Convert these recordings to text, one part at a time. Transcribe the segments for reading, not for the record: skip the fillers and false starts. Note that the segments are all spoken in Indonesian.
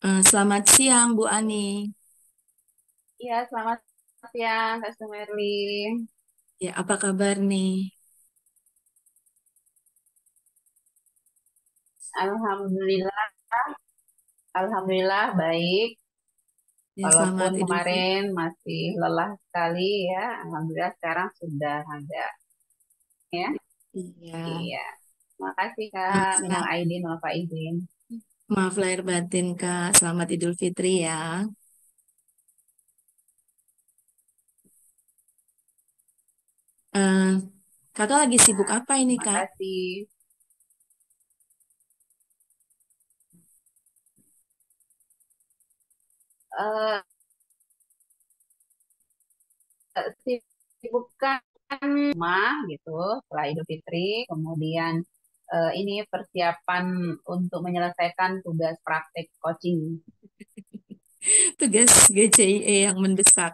Selamat siang, Bu Ani. Iya, selamat siang, Kak Sumerli. Ya, apa kabar nih? Alhamdulillah, Alhamdulillah baik. Ya, Walaupun selamat Idul Fitri. kemarin masih lelah sekali ya, Alhamdulillah sekarang sudah ada ya. Iya. Iya, makasih Kak. Minal Selamat, aidin wal faizin. maaf lahir batin, Kak. Selamat Idul Fitri ya. Eh, Kakak lagi Ya, sibuk apa ini, terima Kak? kasih. Eh, Sibukkan rumah gitu setelah Idul Fitri, kemudian ini persiapan untuk menyelesaikan tugas praktek coaching. Tugas GCIE yang mendesak.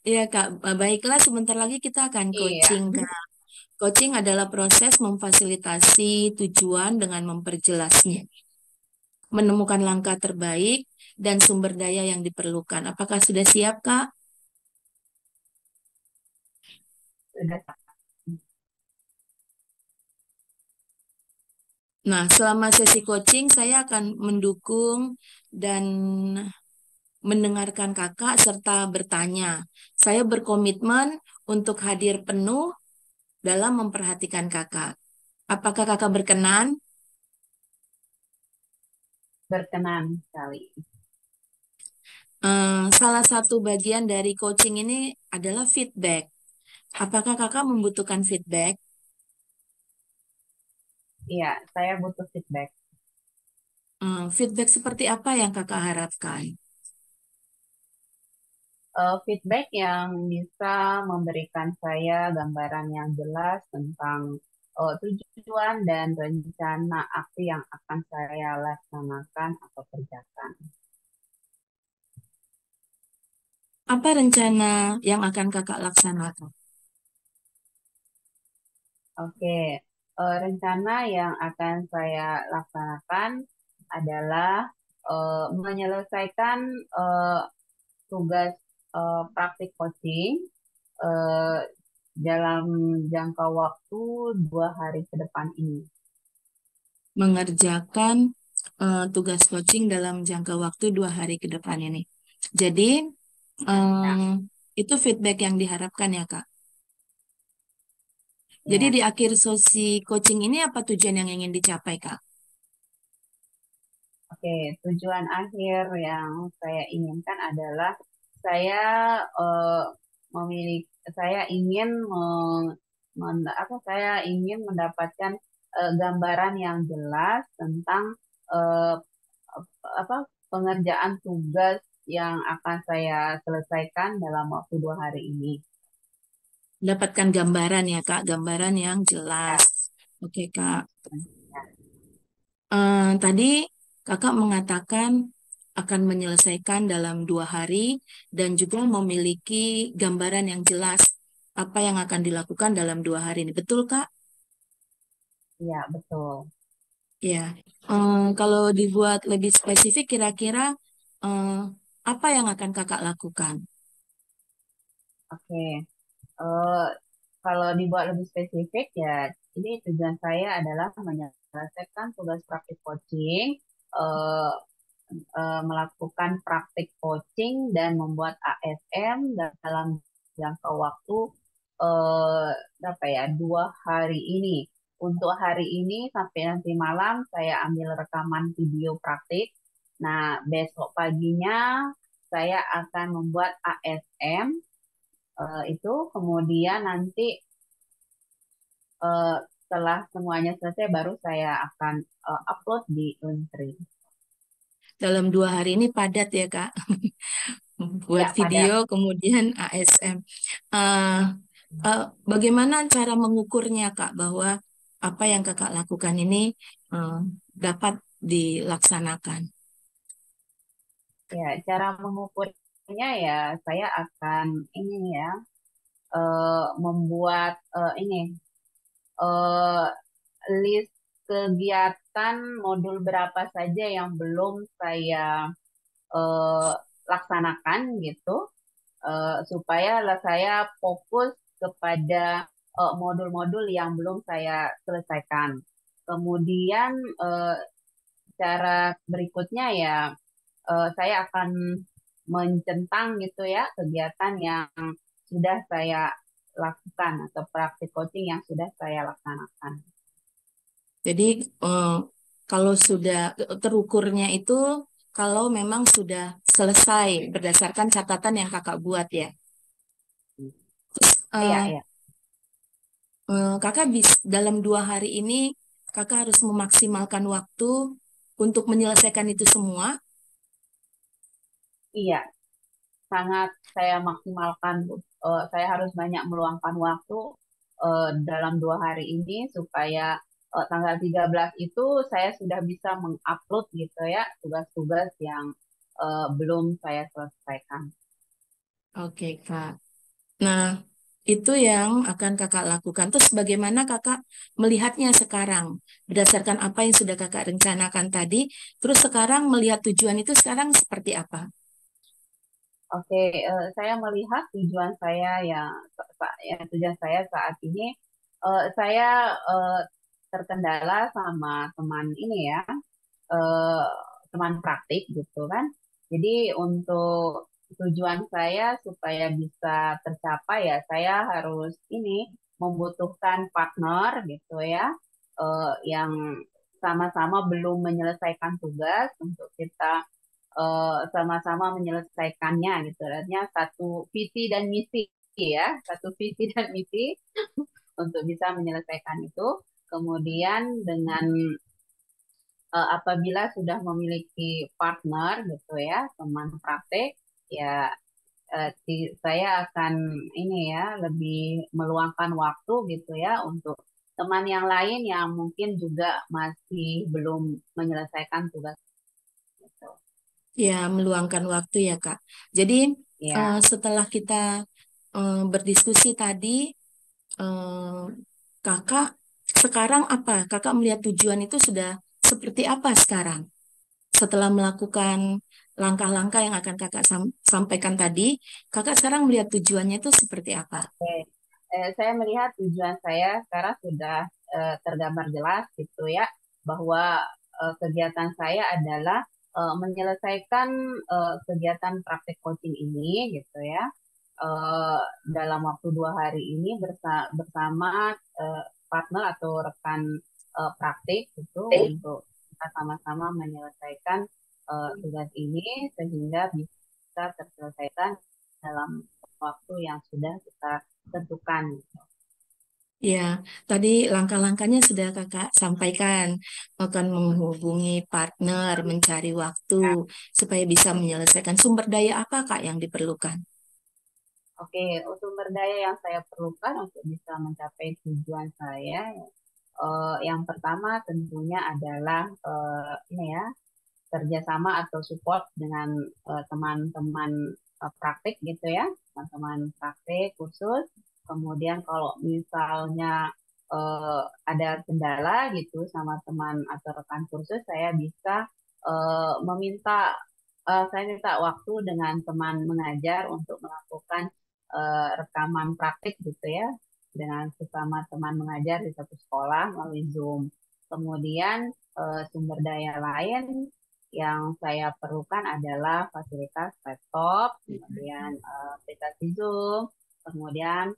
Iya, Kak. Baiklah, sebentar lagi kita akan Iya. coaching, Kak. Coaching adalah proses memfasilitasi tujuan dengan memperjelasnya, menemukan langkah terbaik, dan sumber daya yang diperlukan. Apakah sudah siap, Kak? Sudah. Nah, selama sesi coaching, saya akan mendukung dan mendengarkan kakak serta bertanya. Saya berkomitmen untuk hadir penuh dalam memperhatikan kakak. Apakah kakak berkenan? Berkenan sekali. Salah satu bagian dari coaching ini adalah feedback. Apakah kakak membutuhkan feedback? Iya, saya butuh feedback. Feedback seperti apa yang kakak harapkan? Feedback yang bisa memberikan saya gambaran yang jelas tentang tujuan dan rencana aksi yang akan saya laksanakan atau kerjakan. Apa rencana yang akan kakak laksanakan? Oke, rencana yang akan saya laksanakan adalah menyelesaikan eh, tugas praktik coaching eh, dalam jangka waktu 2 hari ke depan ini. Mengerjakan tugas coaching dalam jangka waktu 2 hari ke depan ini. Jadi, Ya, itu feedback yang diharapkan ya, Kak. Jadi ya. di akhir sesi coaching ini apa tujuan yang ingin dicapai, Kak? Oke, tujuan akhir yang saya inginkan adalah saya memiliki, saya ingin saya ingin mendapatkan gambaran yang jelas tentang eh, apa pengerjaan tugas yang akan saya selesaikan dalam waktu 2 hari ini. Dapatkan gambaran ya, Kak, gambaran yang Ya, jelas. Oke, Kak. Tadi Kakak mengatakan akan menyelesaikan dalam 2 hari dan juga memiliki gambaran yang jelas apa yang akan dilakukan dalam 2 hari ini. Betul, Kak? ya, betul. Ya, kalau dibuat lebih spesifik, kira-kira eh, apa yang akan kakak lakukan? Oke. Eh, Kalau dibuat lebih spesifik ya, ini tujuan saya adalah menyelesaikan tugas praktik coaching, eh, melakukan praktik coaching dan membuat ASM dalam jangka waktu eh, berapa ya 2 hari ini. Untuk hari ini sampai nanti malam saya ambil rekaman video praktik. Nah, besok paginya saya akan membuat ASM itu kemudian nanti setelah semuanya selesai baru saya akan upload di Linktree. Dalam 2 hari ini padat ya, Kak. Buat Ya, video, pada kemudian ASM. Eh, Bagaimana cara mengukurnya, Kak, bahwa apa yang kakak lakukan ini eh, dapat dilaksanakan? ya cara mengukurnya ya saya akan ini ya membuat ini eh, list. kegiatan modul berapa saja yang belum saya eh, laksanakan gitu, supaya saya fokus kepada modul-modul yang belum saya selesaikan. Kemudian cara berikutnya ya, saya akan mencentang gitu ya kegiatan yang sudah saya lakukan atau praktik coaching yang sudah saya laksanakan. Jadi eh, kalau sudah terukurnya itu kalau memang sudah selesai berdasarkan catatan yang kakak buat ya. Iya, Eh, iya. Kakak dalam 2 hari ini kakak harus memaksimalkan waktu untuk menyelesaikan itu semua. Iya, sangat saya maksimalkan. Saya harus banyak meluangkan waktu dalam 2 hari ini supaya tanggal 13 itu saya sudah bisa mengupload gitu ya tugas-tugas yang belum saya selesaikan. Oke, Kak. Nah, itu yang akan kakak lakukan. Terus bagaimana kakak melihatnya sekarang? Berdasarkan apa yang sudah kakak rencanakan tadi, terus sekarang melihat tujuan itu sekarang seperti apa? Oke, saya melihat tujuan saya yang tujuan saya saat ini, saya terkendala sama teman ini ya, eh, teman praktik gitu kan. Jadi untuk tujuan saya supaya bisa tercapai ya saya harus ini membutuhkan partner gitu ya, yang sama-sama belum menyelesaikan tugas untuk kita sama-sama menyelesaikannya gitu. Artinya satu visi dan misi ya, satu visi dan misi untuk bisa menyelesaikan itu. Kemudian dengan apabila sudah memiliki partner gitu ya, teman praktek, ya saya akan ini ya lebih meluangkan waktu gitu ya untuk teman yang lain yang mungkin juga masih belum menyelesaikan tugas itu. Ya, meluangkan waktu ya, Kak. Jadi, Ya, setelah kita berdiskusi tadi, eh, kakak sekarang apa? Kakak melihat tujuan itu sudah seperti apa sekarang? Setelah melakukan langkah-langkah yang akan kakak sampaikan tadi, kakak sekarang melihat tujuannya itu seperti apa? oke. Saya melihat tujuan saya sekarang sudah tergambar jelas gitu ya, bahwa kegiatan saya adalah menyelesaikan kegiatan praktek coaching ini gitu ya, eh, dalam waktu 2 hari ini bersama eh, partner atau rekan praktik itu untuk kita sama-sama menyelesaikan tugas ini sehingga bisa terselesaikan dalam waktu yang sudah kita tentukan. Ya, tadi langkah-langkahnya sudah kakak sampaikan, akan menghubungi partner, mencari waktu Ya, supaya bisa menyelesaikan sumber daya apa kak yang diperlukan. oke, sumber daya yang saya perlukan untuk bisa mencapai tujuan saya, yang pertama tentunya adalah ini ya, kerjasama atau support dengan teman-teman praktik gitu ya, teman-teman praktik kursus. Kemudian kalau misalnya ada kendala gitu sama teman atau rekan kursus, saya bisa saya minta waktu dengan teman mengajar untuk melakukan rekaman praktik gitu ya, dengan sesama teman mengajar di satu sekolah melalui Zoom. Kemudian sumber daya lain yang saya perlukan adalah fasilitas laptop, kemudian aplikasi Zoom, kemudian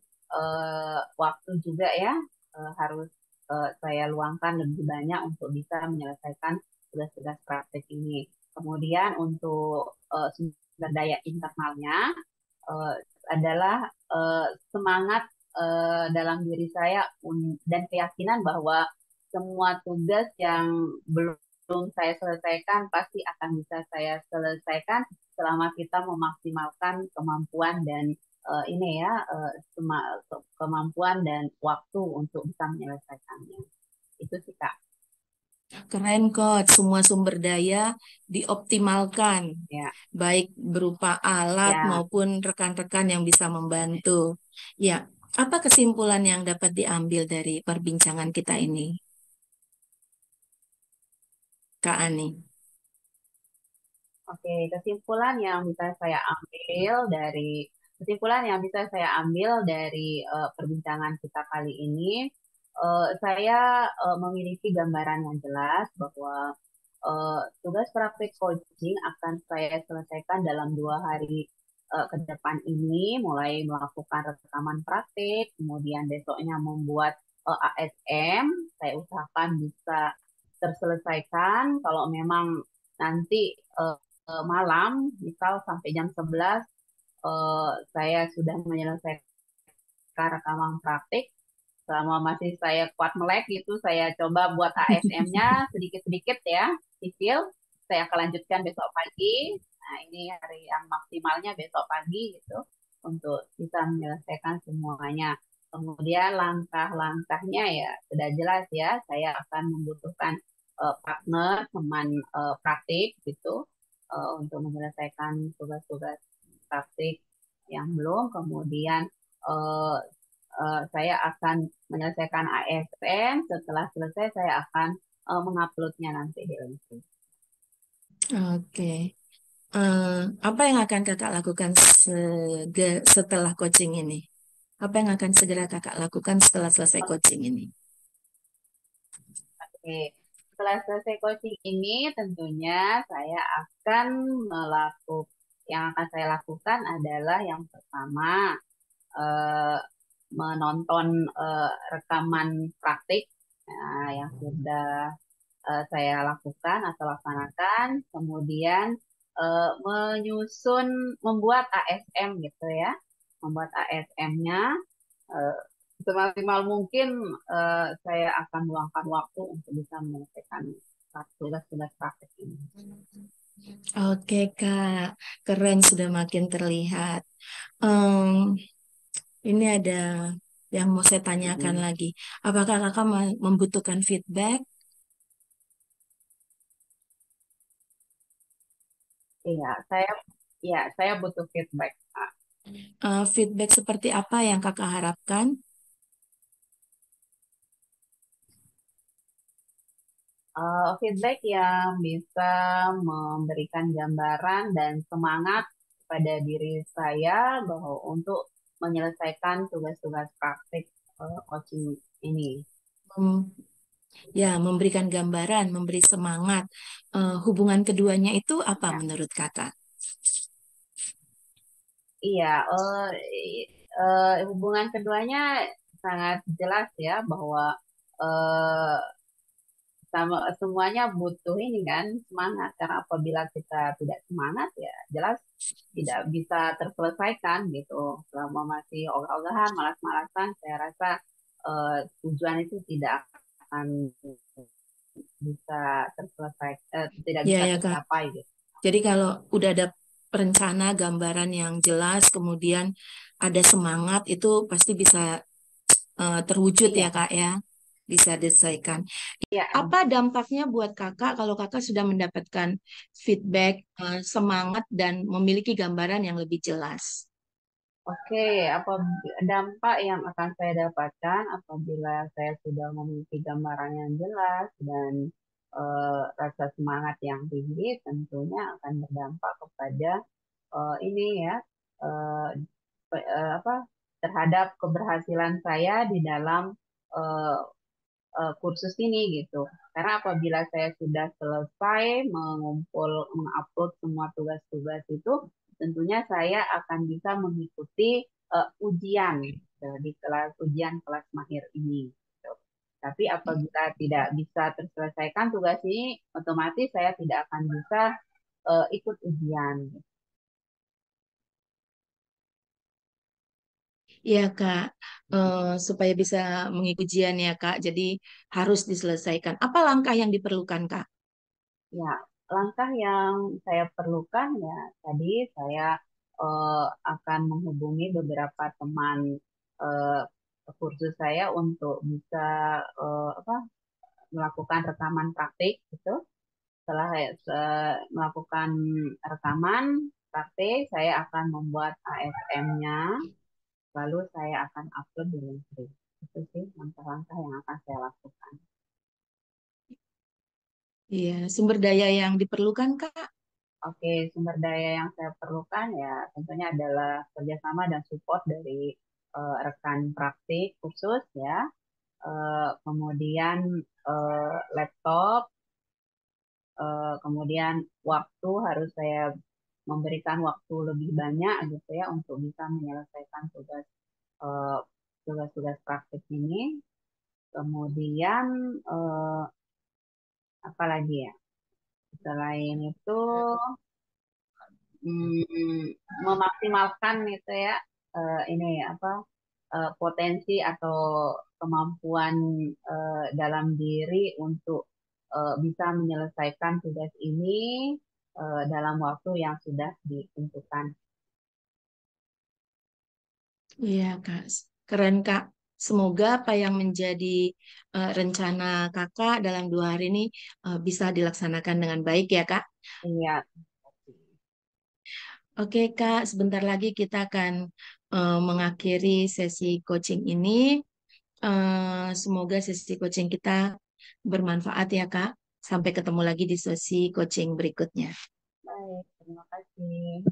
waktu juga ya, harus saya luangkan lebih banyak untuk bisa menyelesaikan tugas-tugas praktik ini. Kemudian untuk sumber daya internalnya eh, adalah semangat dalam diri saya dan keyakinan bahwa semua tugas yang belum saya selesaikan pasti akan bisa saya selesaikan selama kita memaksimalkan kemampuan dan ini ya kemampuan dan waktu untuk bisa menyelesaikannya. Itu sih Kak. Keren kok, semua sumber daya dioptimalkan, Ya, baik berupa alat ya. maupun rekan-rekan yang bisa membantu. Ya, apa kesimpulan yang dapat diambil dari perbincangan kita ini? Kak Ani? Oke, kesimpulan yang bisa saya ambil dari perbincangan kita kali ini, saya memiliki gambaran yang jelas bahwa tugas praktik coaching akan saya selesaikan dalam 2 hari ke depan ini, mulai melakukan rekaman praktik, kemudian besoknya membuat ASM. Saya usahakan bisa terselesaikan. Kalau memang nanti malam, misal sampai jam 11, saya sudah menyelesaikan rekaman praktik. Selama masih saya kuat melek gitu, saya coba buat ASM-nya sedikit-sedikit ya, cicil. Saya akan lanjutkan besok pagi. Nah, ini hari yang maksimalnya besok pagi gitu, untuk bisa menyelesaikan semuanya. Kemudian langkah-langkahnya ya sudah jelas ya, saya akan membutuhkan partner, teman praktik gitu, untuk menyelesaikan tugas-tugas praktik yang belum. Kemudian eh, saya akan menyelesaikan ASN. Setelah selesai, saya akan menguploadnya nanti di LinkedIn. Oke. Eh, apa yang akan kakak lakukan setelah coaching ini? Apa yang akan segera kakak lakukan setelah selesai coaching ini? Oke, setelah selesai coaching ini, tentunya saya akan melakukan yang akan saya lakukan adalah yang pertama, eh, menonton rekaman praktik yang sudah saya lakukan atau laksanakan, kemudian membuat ASM gitu ya, membuat ASM-nya semaksimal mungkin. Saya akan meluangkan waktu untuk bisa menyelesaikan tugas-tugas praktek ini. Oke Kak, keren sudah makin terlihat. Em, ini ada yang mau saya tanyakan Mm. lagi. Apakah kakak membutuhkan feedback? Iya, saya butuh feedback. Feedback seperti apa yang kakak harapkan? Feedback yang bisa memberikan gambaran dan semangat pada diri saya bahwa untuk menyelesaikan tugas-tugas praktik coaching ini. Mem- ya, memberikan gambaran, memberi semangat. Hubungan keduanya itu apa Ya, menurut kakak? iya, hubungan keduanya sangat jelas ya bahwa eh, sama semuanya butuh ini kan, semangat. Karena apabila kita tidak semangat ya jelas tidak bisa terselesaikan gitu. Selama masih ogah-ogahan, malas-malasan, saya rasa tujuan itu tidak akan bisa tidak Ya, bisa ya Kak. tercapai gitu. Jadi kalau udah ada rencana, gambaran yang jelas, kemudian ada semangat, itu pasti bisa terwujud ya Iya, Kak ya, bisa diselesaikan. iya. Apa dampaknya buat kakak kalau kakak sudah mendapatkan feedback, semangat, dan memiliki gambaran yang lebih jelas? Oke, apa dampak yang akan saya dapatkan apabila saya sudah memiliki gambaran yang jelas dan rasa semangat yang tinggi, tentunya akan berdampak kepada ini ya, eh, apa, terhadap keberhasilan saya di dalam eh, kursus ini gitu. Karena apabila saya sudah selesai mengupload semua tugas-tugas itu, tentunya saya akan bisa mengikuti ujian di kelas ujian kelas mahir ini. Gitu. Tapi apabila tidak bisa terselesaikan tugas ini, otomatis saya tidak akan bisa ikut ujian. Iya Kak. Supaya bisa mengikuti ujian ya Kak, jadi harus diselesaikan. Apa langkah yang diperlukan Kak? Ya, langkah yang saya perlukan ya tadi saya akan menghubungi beberapa teman eh, kursus saya untuk bisa melakukan rekaman praktik gitu. Setelah melakukan rekaman praktik, saya akan membuat ASM-nya, lalu saya akan upload di LinkedIn. Itu sih langkah-langkah yang akan saya lakukan. Iya, sumber daya yang diperlukan, Kak. Oke, sumber daya yang saya perlukan ya tentunya adalah kerjasama dan support dari rekan praktik khusus ya. Kemudian laptop, kemudian waktu harus saya memberikan waktu lebih banyak gitu ya untuk bisa menyelesaikan eh, tugas-tugas praktik ini. Kemudian eh, apa lagi ya? Selain itu memaksimalkan itu ya ini apa potensi atau kemampuan dalam diri untuk bisa menyelesaikan tugas ini dalam waktu yang sudah ditentukan. Iya, Kak. Keren, Kak. Semoga apa yang menjadi rencana Kakak dalam 2 hari ini bisa dilaksanakan dengan baik ya, Kak. Iya, Oke, Kak. Sebentar lagi kita akan mengakhiri sesi coaching ini. Semoga sesi coaching kita bermanfaat ya, Kak. Sampai ketemu lagi di sesi coaching berikutnya. baik. Terima kasih.